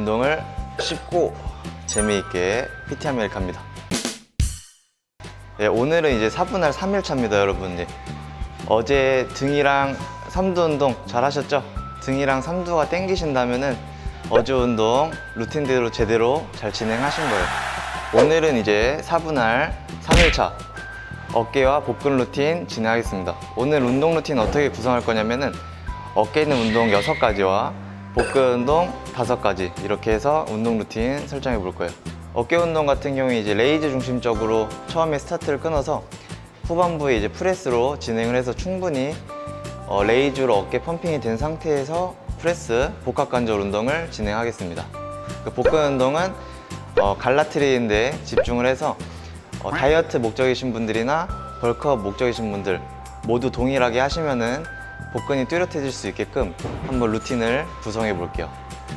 운동을 쉽고 재미있게 PT하면 갑니다. 네, 오늘은 이제 4분할 3일차입니다, 여러분. 어제 등이랑 삼두 운동 잘 하셨죠? 등이랑 삼두가 땡기신다면은 어제 운동 루틴대로 제대로 잘 진행하신 거예요. 오늘은 이제 4분할 3일차 어깨와 복근 루틴 진행하겠습니다. 오늘 운동 루틴 어떻게 구성할 거냐면은 어깨 있는 운동 6가지와 복근 운동 5가지 이렇게 해서 운동 루틴 설정해 볼 거예요. 어깨 운동 같은 경우에 이제 레이즈 중심적으로 처음에 스타트를 끊어서 후반부에 이제 프레스로 진행을 해서 충분히 레이즈로 어깨 펌핑이 된 상태에서 프레스 복합관절 운동을 진행하겠습니다. 그 복근 운동은 갈라트리인데 집중을 해서 다이어트 목적이신 분들이나 벌크업 목적이신 분들 모두 동일하게 하시면은 복근이 뚜렷해질 수 있게끔 한번 루틴을 구성해 볼게요.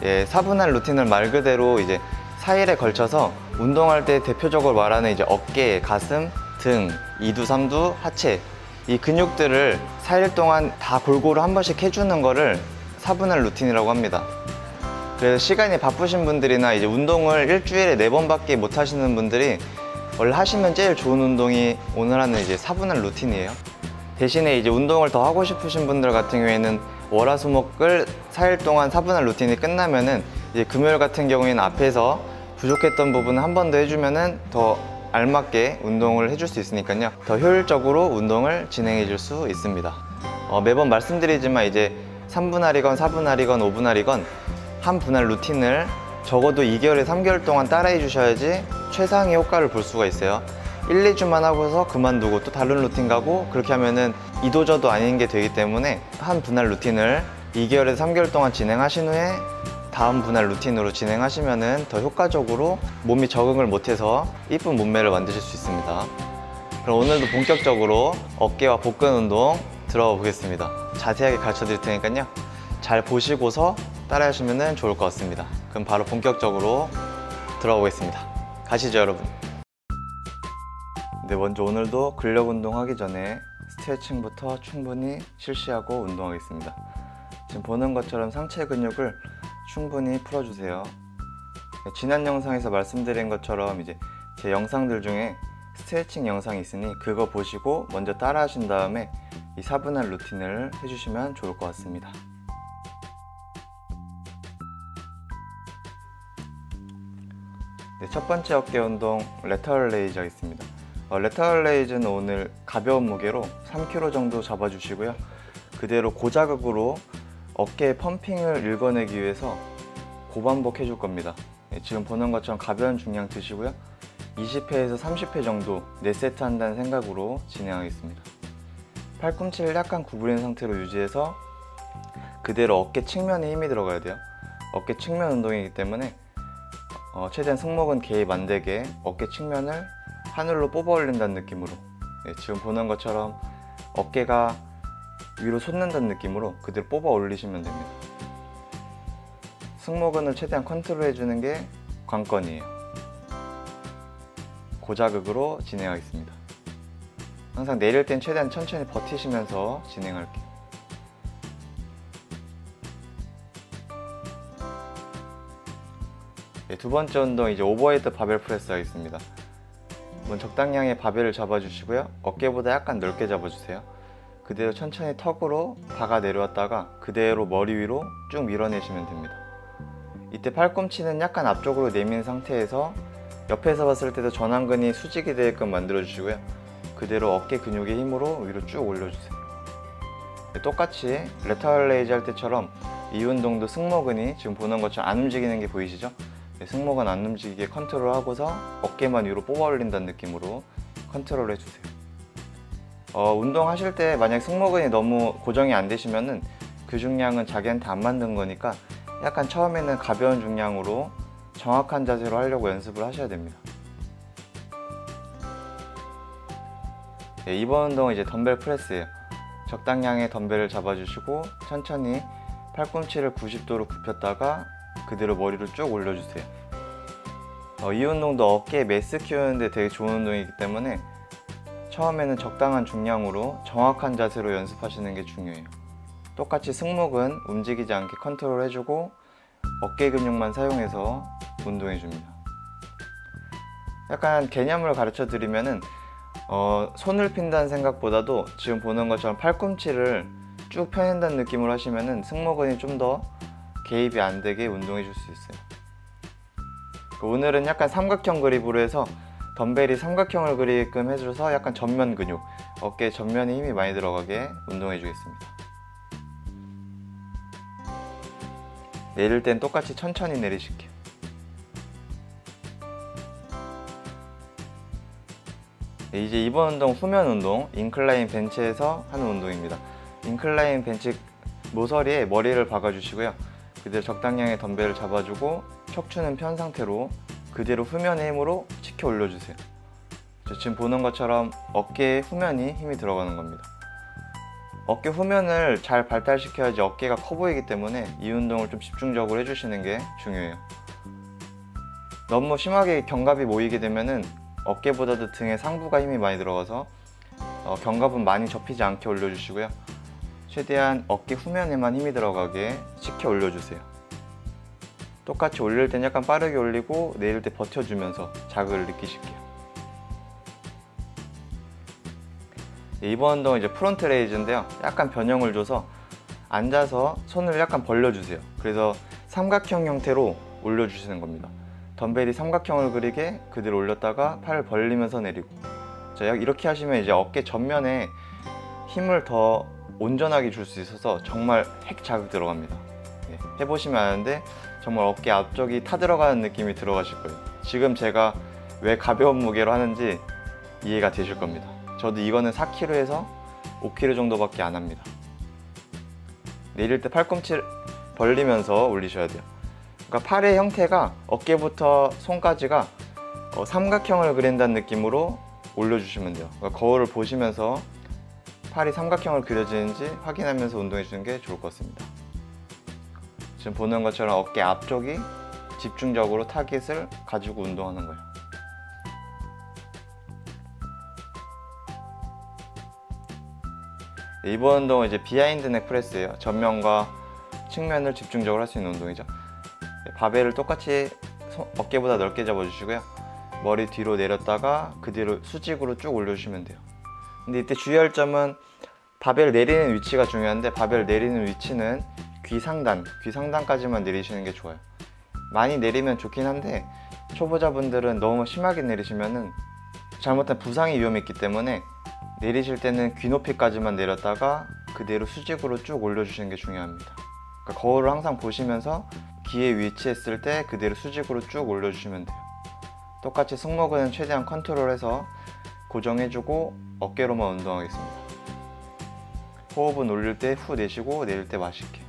4분할 루틴을 말 그대로 이제 4일에 걸쳐서 운동할 때 대표적으로 말하는 이제 어깨, 가슴, 등, 이두, 삼두, 하체 이 근육들을 4일 동안 다 골고루 한 번씩 해주는 거를 4분할 루틴이라고 합니다. 그래서 시간이 바쁘신 분들이나 이제 운동을 일주일에 4번밖에 못 하시는 분들이 원래 하시면 제일 좋은 운동이 오늘 하는 이제 4분할 루틴이에요. 대신에 이제 운동을 더 하고 싶으신 분들 같은 경우에는 월화수목을 4일 동안 4분할 루틴이 끝나면은 이제 금요일 같은 경우에는 앞에서 부족했던 부분을 한 번 더 해주면은 더 알맞게 운동을 해줄 수 있으니까요. 더 효율적으로 운동을 진행해 줄 수 있습니다. 매번 말씀드리지만 이제 3분할이건 4분할이건 5분할이건 한 분할 루틴을 적어도 2개월에 3개월 동안 따라해 주셔야지 최상의 효과를 볼 수가 있어요. 1, 2주만 하고서 그만두고 또 다른 루틴 가고 그렇게 하면은 이도저도 아닌 게 되기 때문에 한 분할 루틴을 2개월에서 3개월 동안 진행하신 후에 다음 분할 루틴으로 진행하시면은 더 효과적으로 몸이 적응을 못해서 이쁜 몸매를 만드실 수 있습니다. 그럼 오늘도 본격적으로 어깨와 복근 운동 들어가 보겠습니다. 자세하게 가르쳐 드릴 테니까요. 잘 보시고서 따라 하시면 좋을 것 같습니다. 그럼 바로 본격적으로 들어가 보겠습니다. 가시죠, 여러분. 네, 먼저 오늘도 근력 운동 하기 전에 스트레칭부터 충분히 실시하고 운동하겠습니다. 지금 보는 것처럼 상체 근육을 충분히 풀어주세요. 지난 영상에서 말씀드린 것처럼 이제 제 영상들 중에 스트레칭 영상이 있으니 그거 보시고 먼저 따라 하신 다음에 이 4분할 루틴을 해주시면 좋을 것 같습니다. 네, 첫 번째 어깨 운동 레터럴 레이즈 하겠습니다. 레터럴 레이즈는 오늘 가벼운 무게로 3kg 정도 잡아주시고요. 그대로 고자극으로 어깨 펌핑을 읽어내기 위해서 고반복 해줄 겁니다. 지금 보는 것처럼 가벼운 중량 드시고요. 20회에서 30회 정도 4세트 한다는 생각으로 진행하겠습니다. 팔꿈치를 약간 구부린 상태로 유지해서 그대로 어깨 측면에 힘이 들어가야 돼요. 어깨 측면 운동이기 때문에 최대한 승모근 개입 안 되게 어깨 측면을 하늘로 뽑아 올린다는 느낌으로 지금 보는 것처럼 어깨가 위로 솟는다는 느낌으로 그대로 뽑아 올리시면 됩니다. 승모근을 최대한 컨트롤 해주는 게 관건이에요. 고자극으로 진행하겠습니다. 항상 내릴 땐 최대한 천천히 버티시면서 진행할게요. 두 번째 운동 이제 오버헤드 바벨 프레스 하겠습니다. 적당량의 바벨을 잡아주시고요. 어깨보다 약간 넓게 잡아주세요. 그대로 천천히 턱으로 박아 내려왔다가 그대로 머리 위로 쭉 밀어내시면 됩니다. 이때 팔꿈치는 약간 앞쪽으로 내민 상태에서 옆에서 봤을 때도 전완근이 수직이 되게끔 만들어 주시고요. 그대로 어깨 근육의 힘으로 위로 쭉 올려주세요. 똑같이 레터럴 레이즈 할 때처럼 이 운동도 승모근이 지금 보는 것처럼 안 움직이는 게 보이시죠? 승모근 안 움직이게 컨트롤 하고서 어깨만 위로 뽑아 올린다는 느낌으로 컨트롤 해주세요. 운동하실 때 만약 승모근이 너무 고정이 안 되시면은 그 중량은 자기한테 안 맞는 거니까 약간 처음에는 가벼운 중량으로 정확한 자세로 하려고 연습을 하셔야 됩니다. 이번 운동은 이제 덤벨 프레스예요. 적당량의 덤벨을 잡아주시고 천천히 팔꿈치를 90도로 굽혔다가 그대로 머리를 쭉 올려주세요. 이 운동도 어깨에 매스 키우는데 되게 좋은 운동이기 때문에 처음에는 적당한 중량으로 정확한 자세로 연습하시는 게 중요해요. 똑같이 승모근 움직이지 않게 컨트롤 해주고 어깨 근육만 사용해서 운동해 줍니다. 약간 개념을 가르쳐 드리면은 손을 핀다는 생각보다도 지금 보는 것처럼 팔꿈치를 쭉 펴낸다는 느낌으로 하시면은 승모근이 좀 더 개입이 안 되게 운동해 줄 수 있어요. 오늘은 약간 삼각형 그립으로 해서 덤벨이 삼각형을 그리게끔 해줘서 약간 전면 근육, 어깨 전면에 힘이 많이 들어가게 운동해 주겠습니다. 내릴 땐 똑같이 천천히 내리실게요. 이제 이번 운동 후면 운동, 인클라인 벤치에서 하는 운동입니다. 인클라인 벤치 모서리에 머리를 박아주시고요. 그대로 적당량의 덤벨을 잡아주고 척추는 편 상태로 그대로 후면의 힘으로 치켜 올려주세요. 지금 보는 것처럼 어깨 후면이 힘이 들어가는 겁니다. 어깨 후면을 잘 발달시켜야지 어깨가 커 보이기 때문에 이 운동을 좀 집중적으로 해주시는 게 중요해요. 너무 심하게 견갑이 모이게 되면은 어깨보다도 등의 상부가 힘이 많이 들어가서 견갑은 많이 접히지 않게 올려주시고요. 최대한 어깨 후면에만 힘이 들어가게 치켜 올려주세요. 똑같이 올릴 땐 약간 빠르게 올리고 내릴 때 버텨주면서 자극을 느끼실게요. 이번 운동은 이제 프론트 레이즈인데요. 약간 변형을 줘서 앉아서 손을 약간 벌려주세요. 그래서 삼각형 형태로 올려주시는 겁니다. 덤벨이 삼각형을 그리게 그대로 올렸다가 팔을 벌리면서 내리고, 자, 이렇게 하시면 이제 어깨 전면에 힘을 더 온전하게 줄 수 있어서 정말 핵 자극 들어갑니다. 해보시면 아는데 정말 어깨 앞쪽이 타들어가는 느낌이 들어가실 거예요. 지금 제가 왜 가벼운 무게로 하는지 이해가 되실 겁니다. 저도 이거는 4kg에서 5kg 정도밖에 안 합니다. 내릴 때 팔꿈치를 벌리면서 올리셔야 돼요. 그러니까 팔의 형태가 어깨부터 손까지가 삼각형을 그린다는 느낌으로 올려주시면 돼요. 그러니까 거울을 보시면서 팔이 삼각형을 그려지는지 확인하면서 운동해 주는 게 좋을 것 같습니다. 지금 보는 것처럼 어깨 앞쪽이 집중적으로 타깃을 가지고 운동하는 거예요. 이번 운동은 이제 비하인드 넥 프레스예요. 전면과 측면을 집중적으로 할 수 있는 운동이죠. 바벨을 똑같이 어깨보다 넓게 잡아주시고요. 머리 뒤로 내렸다가 그 뒤로 수직으로 쭉 올려주시면 돼요. 근데 이때 주의할 점은 바벨 내리는 위치가 중요한데, 바벨 내리는 위치는 귀 상단까지만 내리시는 게 좋아요. 많이 내리면 좋긴 한데 초보자분들은 너무 심하게 내리시면은 잘못한 부상의 위험이 있기 때문에 내리실 때는 귀 높이까지만 내렸다가 그대로 수직으로 쭉 올려주시는 게 중요합니다. 그러니까 거울을 항상 보시면서 귀에 위치했을 때 그대로 수직으로 쭉 올려주시면 돼요. 똑같이 승모근은 최대한 컨트롤해서 고정해주고 어깨로만 운동하겠습니다. 호흡은 올릴 때 후 내쉬고 내릴 때 마실게.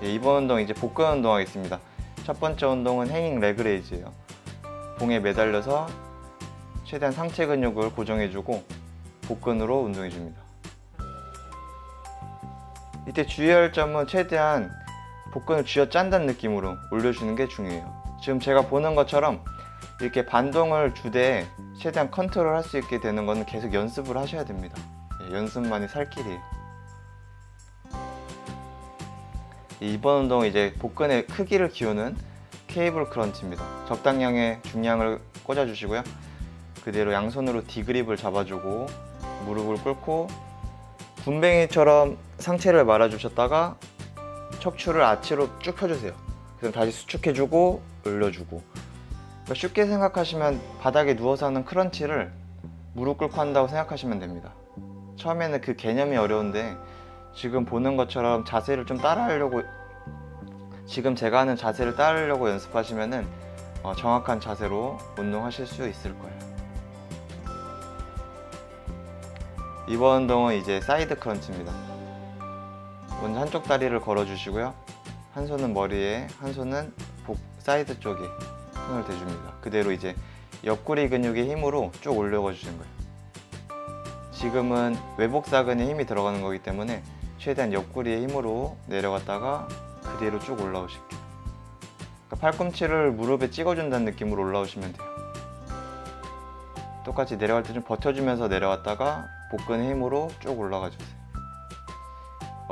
이번 운동 이제 복근 운동 하겠습니다. 첫 번째 운동은 행잉 레그 레이즈예요. 봉에 매달려서 최대한 상체 근육을 고정해주고 복근으로 운동해줍니다. 이때 주의할 점은 최대한 복근을 쥐어짠다는 느낌으로 올려주는 게 중요해요. 지금 제가 보는 것처럼 이렇게 반동을 주되 최대한 컨트롤 할 수 있게 되는 거는 계속 연습을 하셔야 됩니다. 연습만이 살 길이에요. 이번 운동은 이제 복근의 크기를 키우는 케이블 크런치입니다. 적당량의 중량을 꽂아주시고요. 그대로 양손으로 D그립을 잡아주고 무릎을 꿇고 군뱅이처럼 상체를 말아주셨다가 척추를 아치로 쭉 펴주세요. 그럼 다시 수축해주고 올려주고. 그러니까 쉽게 생각하시면 바닥에 누워서 하는 크런치를 무릎 꿇고 한다고 생각하시면 됩니다. 처음에는 그 개념이 어려운데 지금 보는 것처럼 자세를 좀 따라하려고, 지금 제가 하는 자세를 따르려고 연습하시면은 정확한 자세로 운동하실 수 있을 거예요. 이번 운동은 이제 사이드 크런치입니다. 먼저 한쪽 다리를 걸어 주시고요. 한 손은 머리에, 한 손은 사이드 쪽에 손을 대줍니다. 그대로 이제 옆구리 근육의 힘으로 쭉 올려가 주시는 거예요. 지금은 외복사근에 힘이 들어가는 거기 때문에 최대한 옆구리의 힘으로 내려갔다가 그대로 쭉 올라오실게요. 그러니까 팔꿈치를 무릎에 찍어준다는 느낌으로 올라오시면 돼요. 똑같이 내려갈 때 좀 버텨주면서 내려갔다가 복근의 힘으로 쭉 올라가 주세요.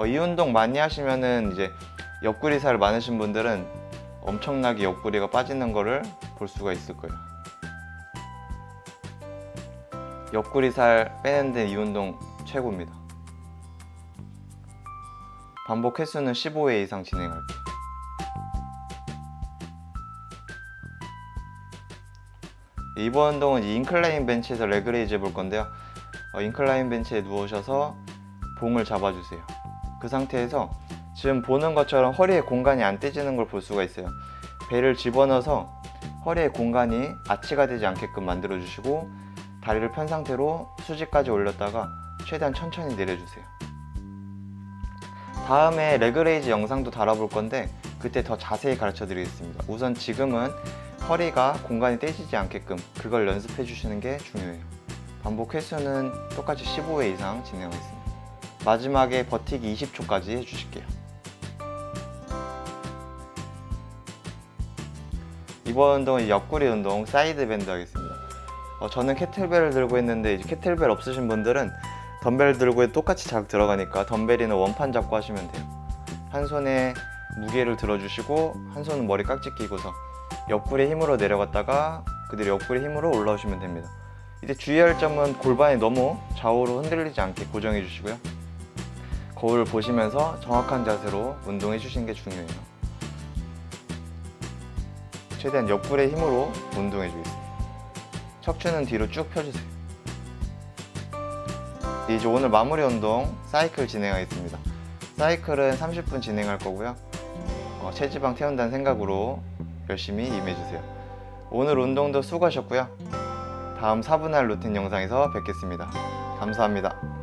이 운동 많이 하시면은 이제 옆구리 살 많으신 분들은 엄청나게 옆구리가 빠지는 거를 볼 수가 있을 거예요. 옆구리 살 빼는데 이 운동 최고입니다. 반복 횟수는 15회 이상 진행할게요. 이번 운동은 인클라인 벤치에서 레그레이즈 해볼 건데요. 인클라인 벤치에 누우셔서 봉을 잡아주세요. 그 상태에서 지금 보는 것처럼 허리에 공간이 안 떼지는 걸 볼 수가 있어요. 배를 집어넣어서 허리에 공간이 아치가 되지 않게끔 만들어 주시고, 다리를 편 상태로 수직까지 올렸다가 최대한 천천히 내려주세요. 다음에 레그레이즈 영상도 달아볼 건데 그때 더 자세히 가르쳐 드리겠습니다. 우선 지금은 허리가 공간이 떼지지 않게끔 그걸 연습해 주시는 게 중요해요. 반복 횟수는 똑같이 15회 이상 진행하겠습니다. 마지막에 버티기 20초까지 해주실게요. 이번 운동은 옆구리 운동, 사이드 밴드 하겠습니다. 저는 캐틀벨을 들고 했는데 이제 캐틀벨 없으신 분들은 덤벨 들고 해도 똑같이 자극 들어가니까 덤벨이나 원판 잡고 하시면 돼요. 한 손에 무게를 들어주시고 한 손은 머리 깍지 끼고서 옆구리 힘으로 내려갔다가 그대로 옆구리 힘으로 올라오시면 됩니다. 이때 주의할 점은 골반이 너무 좌우로 흔들리지 않게 고정해 주시고요. 거울을 보시면서 정확한 자세로 운동해 주시는 게 중요해요. 최대한 옆구리 힘으로 운동해 주겠습니다. 척추는 뒤로 쭉 펴주세요. 이제 오늘 마무리 운동 사이클 진행하겠습니다. 사이클은 30분 진행할 거고요. 체지방 태운다는 생각으로 열심히 임해주세요. 오늘 운동도 수고하셨고요. 다음 4분할 루틴 영상에서 뵙겠습니다. 감사합니다.